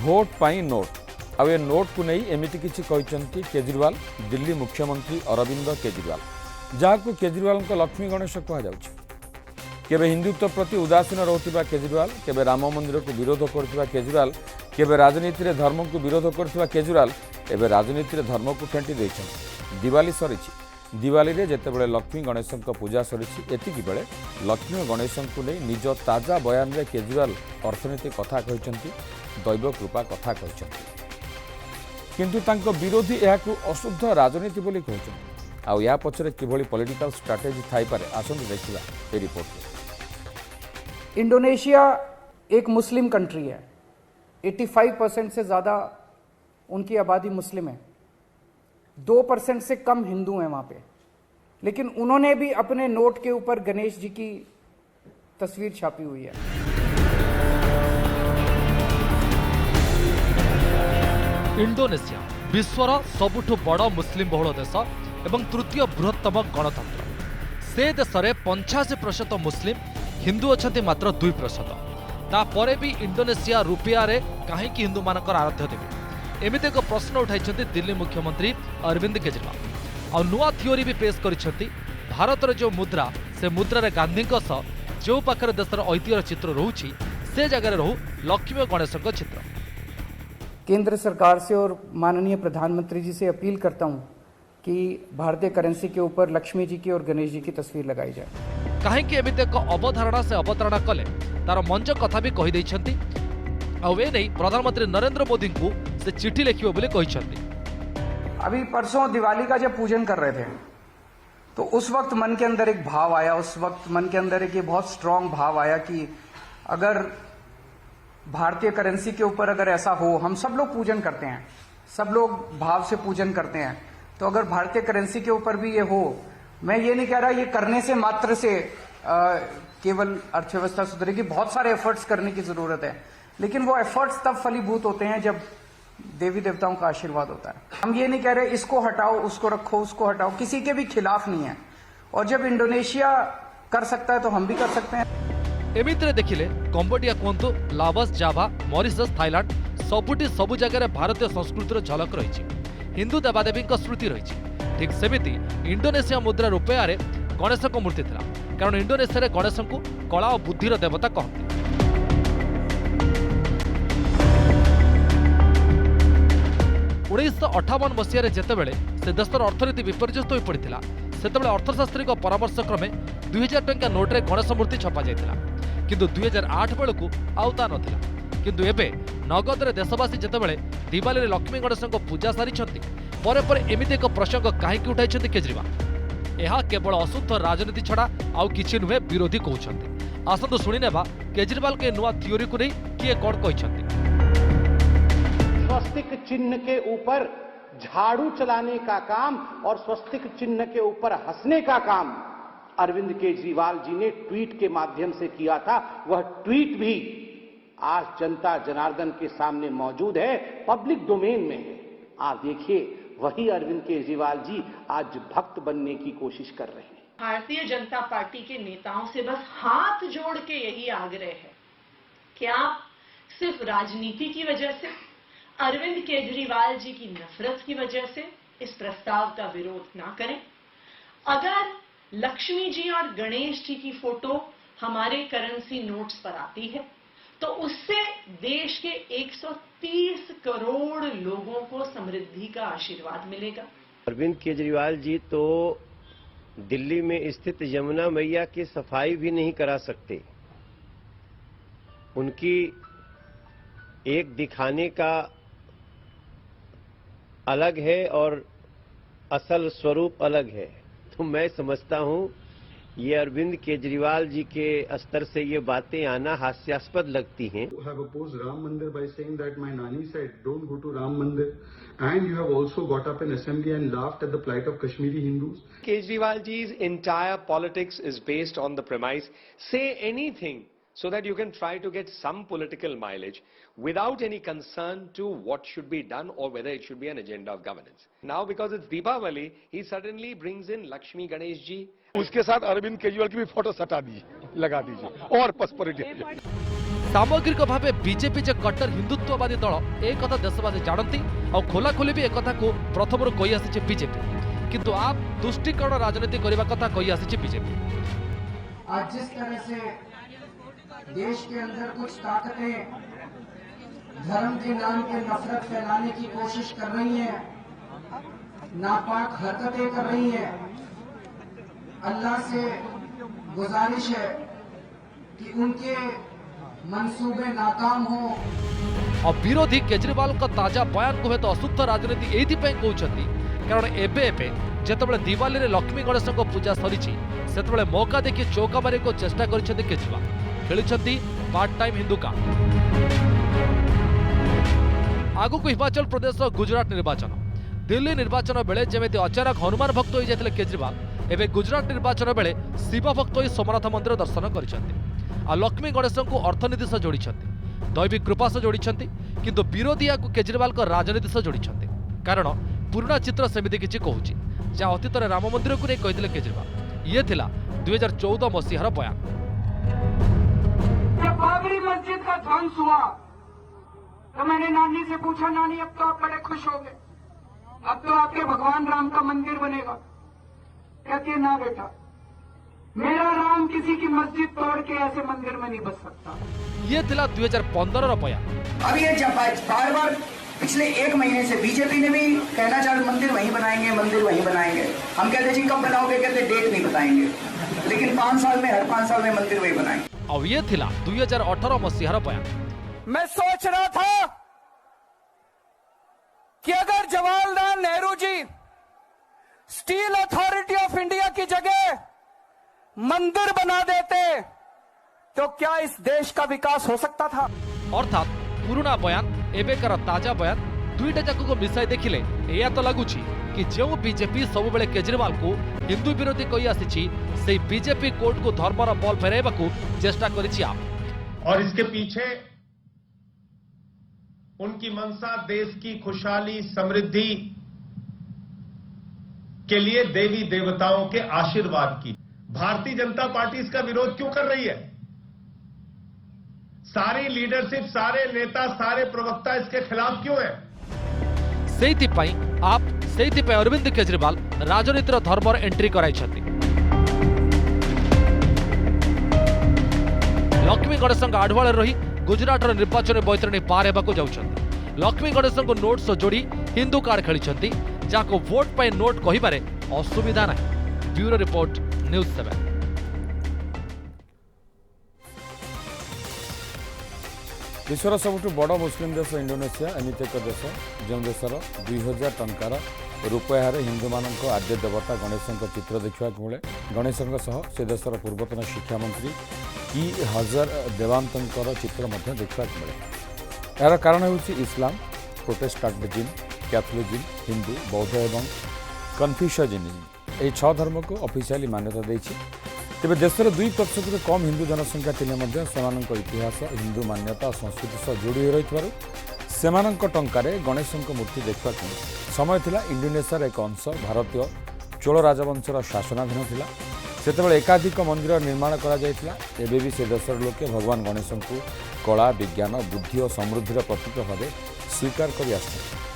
Vote पाई note आ ए note को नहीं एमती किसी कहते केजरीवाल दिल्ली मुख्यमंत्री अरविंद केजरीवाल जहाँ केजरीवाल लक्ष्मी गणेश कहुच्छे केबे हिंदुत्व प्रति उदासीन रोकथिबा केजरीवाल केबे राम मंदिर को विरोध करथिबा केजरीवाल केबे राजनीति रे धर्म को विरोध करथिबा केजरीवाल एबे राजनीति रे धर्म को फेंटी देछन। दिवाली सरीछि दिवाली रे जेतेबेले लक्ष्मी गणेश पूजा सरीछि एतिकी बेले लक्ष्मी गणेश को नहीं निज ताजा बयान रे केजरीवाल अर्थनीति कथा कहिसंती दैव कृपा कथा कहिसंती किंतु तांको विरोधी एहाकु अशुद्ध राजनीति बोली कहउछंती आ या पछरे किभली पॉलिटिकल स्ट्रैटेजी थाई पारे आसंतु देखिबा ए रिपोर्ट। इंडोनेशिया एक मुस्लिम कंट्री है, 85% से ज़्यादा उनकी आबादी मुस्लिम है, 2% से कम हिंदू हैं वहाँ पे, लेकिन उन्होंने भी अपने नोट के ऊपर गणेश जी की तस्वीर छापी हुई है। इंडोनेशिया विश्वर सबुठु बड़ मुस्लिम बहुल देश एवं तृतीय बृहत्तम गणतंत्र। से देश में 85% मुस्लिम, हिंदू अच्छा मात्र 2%। तापर भी इंडोनेशिया रुपया रे कहीं हिंदू मानकर आराध्य देवी एमती एक प्रश्न उठाई दिल्ली मुख्यमंत्री अरविंद केजरीवाल। आ नुआ थियोरी भी पेश कर भारत जो मुद्रा से मुद्रार गांधी जो पाखे देशर ऐतिह्यर चित्र रोचे से जगह रहू लक्ष्मी गणेश चित्र। केंद्र सरकार से और माननीय प्रधानमंत्री जी से अपील करता हूं कि भारतीय करेंसी के ऊपर लक्ष्मी जी की और गणेश जी की तस्वीर लगाई जाए। कहीं एमती एक अवधारणा से अवतारणा कले तार मंच कथा भी कही नहीं प्रधानमंत्री नरेंद्र मोदी को से चिट्ठी लिखिबे बोले कहिसंती। अभी परसों दिवाली का जब पूजन कर रहे थे तो उस वक्त मन के अंदर एक भाव आया, उस वक्त मन के अंदर एक ये बहुत स्ट्रांग भाव आया कि अगर भारतीय करेंसी के ऊपर अगर ऐसा हो, हम सब लोग पूजन करते हैं, सब लोग भाव से पूजन करते हैं, तो अगर भारतीय करेंसी के ऊपर भी ये हो, मैं ये नहीं कह रहा ये करने से मात्र से केवल अर्थव्यवस्था सुधरेगी, बहुत सारे एफर्ट्स करने की जरूरत है, लेकिन वो एफर्ट्स तब फलीभूत होते हैं जब देवी देवताओं का आशीर्वाद होता है। हम ये नहीं कह रहे इसको हटाओ, उसको रखो, उसको हटाओ, किसी के भी खिलाफ नहीं है, और जब इंडोनेशिया कर सकता है तो हम भी कर सकते हैं। एमितिरे देखिले कंबोडिया कहतु, लावस, जाभा, मॉरिशस, थाईलैंड सबुठी सबु जगह भारतीय संस्कृतिर झलक रही, हिंदू देवादेवी स्मृति रही। ठीक सेमिति इंडोनेशिया मुद्रा रुपया रे गणेश मूर्ति था, कारण इंडोनेशिया गणेश को कला और बुद्धिर देवता कहते। 1958 मसीह जितेबाला से देशर अर्थनीति विपर्यस्त हो पड़ा से अर्थशास्त्री परामर्श क्रमे 2000 टंका नोट्रे गणेश मूर्ति छपा जाता, किंतु 2008 बेलू आउता नाला। किंतु एबे नगद रे देशवासी जितेबाला दिवाली रे लक्ष्मी गणेश पूजा सारी एमती एक प्रसंग कहीं उठाई केजरीवाल। यह केवल अशुद्ध राजनीति छड़ा आउ किछि नुहे विरोधी कहते। आसतु शुणिनेबा केजरीवाल के नुआ थियोरी को नहीं किए कौन कहते। स्वस्तिक चिन्ह के ऊपर झाड़ू चलाने का काम और स्वस्तिक चिन्ह के ऊपर हंसने का काम अरविंद केजरीवाल जी ने ट्वीट के माध्यम से किया था। वह ट्वीट भी आज जनता जनार्दन के सामने मौजूद है, पब्लिक डोमेन में है। आप देखिए, वही अरविंद केजरीवाल जी आज भक्त बनने की कोशिश कर रहे हैं। भारतीय जनता पार्टी के नेताओं से बस हाथ जोड़ के यही आग्रह है कि आप सिर्फ राजनीति की वजह से, अरविंद केजरीवाल जी की नफरत की वजह से इस प्रस्ताव का विरोध ना करें। अगर लक्ष्मी जी और गणेश जी की फोटो हमारे करेंसी नोट्स पर आती है तो उससे देश के 130 करोड़ लोगों को समृद्धि का आशीर्वाद मिलेगा। अरविंद केजरीवाल जी तो दिल्ली में स्थित यमुना मैया की सफाई भी नहीं करा सकते। उनकी एक दिखाने का अलग है और असल स्वरूप अलग है। तो मैं समझता हूं ये अरविंद केजरीवाल जी के स्तर से ये बातें आना हास्यास्पद लगती हैं। You have opposed Ram Mandir by saying that my nani said don't go to Ram Mandir, and you have also got up in assembly and laughed at the plight of Kashmiri Hindus. Kejriwal ji's entire politics is based on the premise, say anything so that you can try to get some political mileage without any concern to what should be done or whether it should be an agenda of governance. Now because it's Deepavali, he suddenly brings in Lakshmi Ganesh ji. उसके साथ अरविंद केजरीवाल की भी photo सटा दीजिए, लगा दीजिए और पसपरिटी। सामग्रिक भाव बीजेपी जे कट्टर हिंदुत्ववादी दल एक कथा देशवासी जानती और खोलाखोली भी एक कथा को प्रथम कही आसी बीजेपी, किंतु आप तुष्टिकरण राजनीति करने कथा कही आसी बीजेपी। आज जिस तरह से देश के अंदर कुछ ताकतें धर्म के नाम पे नफरत फैलाने की कोशिश कर रही हैं, नापाक हरकतें कर रही हैं, अल्लाह से गुजारिश है कि उनके मंसूबे नाकाम हो। और विरोधी केजरीवाल का ताजा बयान को हेतु अशुद्ध राजनीति एथि कहउछंती, कारण एबे जेतेबेले दिवाली रे लक्ष्मी गणेश को पूजा सरीछि सेतेबेले मौका देखि चौका मारे को चेष्टा करिसेंती केजरीवाल, खेलिसेंती पार्ट टाइम हिंदू का। आगु को हिमाचल प्रदेश गुजरात निर्वाचन, दिल्ली निर्वाचन बेले जेमेति अचानक हनुमान भक्त हो जाते केजरीवाल, एवं गुजरात निर्वाचन बेले शिव भक्त हो सोमनाथ मंदिर दर्शन करिसेंती आ लक्ष्मी गणेश को अर्थनीति सह जोड़ी, दैविक कृपा सह जोड़ी, किंतु विरोधी को केजरीवाल को राजनीति सह जोड़ी, कारण पुराना चित्र सेमिति किछि कहूछि जहाँ अतीत राम मंदिर को नहीं कही केजरीवाल। ये थिला 2014 मसीहार बयान। जब बाबरी मस्जिद का ध्वंस हुआ तो मैंने नानी से पूछा, नानी अब तो आप बड़े खुश हो गए, अब तो आपके भगवान राम का मंदिर बनेगा। कहती है ना बेटा, मेरा राम किसी की मस्जिद तोड़ के ऐसे मंदिर में नहीं बस सकता। ये थिला 2015 बयान। अब ये जब बार बार पिछले एक महीने से बीजेपी ने भी कहना चालू, मंदिर वहीं बनाएंगे, मंदिर वहीं बनाएंगे। हम कहते जी कब बनाओगे, कहते डेट नहीं बताएंगे, लेकिन 5 साल में हर 5 साल में मंदिर वहीं बनाएंगे। अब ये थिला 2018 मसीहार बयान। मैं सोच रहा था कि अगर Jawaharlal Nehru ji steel authority of India की जगह मंदिर बना देते तो क्या इस देश का विकास हो सकता था। अर्थात पुराना बयान एबेकार ताजा बयान दुईटा जाक को मिसाई देखिले या तो लगुछि कि जो बीजेपी सब बेले केजरीवाल को हिंदू विरोधी कही आसी से बीजेपी कोर्ट को धर्मर बल फेराइबा को चेष्टा करिछि आप। और इसके पीछे उनकी मंशा देश की खुशहाली समृद्धि के लिए देवी देवताओं के आशीर्वाद की। भारतीय जनता पार्टी इसका विरोध क्यों कर रही है? सारी लीडरशिप, सारे नेता, सारे प्रवक्ता इसके खिलाफ क्यों है? सेइथिपाई अरविंद केजरीवाल राजनीतिर धर्मर एंट्री कराइछथि। लक्ष्मी गणेश आढ़ुआल रही गुजरात निर्वाचन बैतरणी पार होगा जाउछथि। लक्ष्मी गणेश को नोट सह जोड़ी हिंदू कार्ड खेलिछथि, जाको वोट पाई नोट कहिबारे असुविधा नाही। Bureau report news 7। विश्वर सबुठ बड़ मुस्लिम देश इंडोनेशिया एमती एक देश जो देशर 2000 टंकार रुपयार हिंदू मान आद्य देवता गणेश चित्र देखा मिले। गणेश से देशर पूर्वतन शिक्षा मंत्री की हजर देवांतर चित्र देखा मिले। यार कारण हो इस्लाम, प्रोटेस्टांटिज्म, कैथोलिज्म, हिंदू, बौद्ध एवं कन्फ्यूशियनिज्म यह 6 धर्म को ऑफिशियली मान्यता देछि। तेज देशर 2% रु कम हिंदू जनसंख्या थिले इतिहास, हिंदू मान्यता और संस्कृति सह जोड़ी रही टंकार गणेश मूर्ति देखा मिले। समय थिला इंडोनेशिया एक अंश भारतीय चोल राजवंशर शासनाधीन थिला। सेतेबेले एकाधिक मंदिर निर्माण करा जायतिला। एबे भी से देशर लोके भगवान गणेश को कला, विज्ञान, बुद्धि और समृद्धिर प्रतीक भाव स्वीकार कर आसुछन्ति।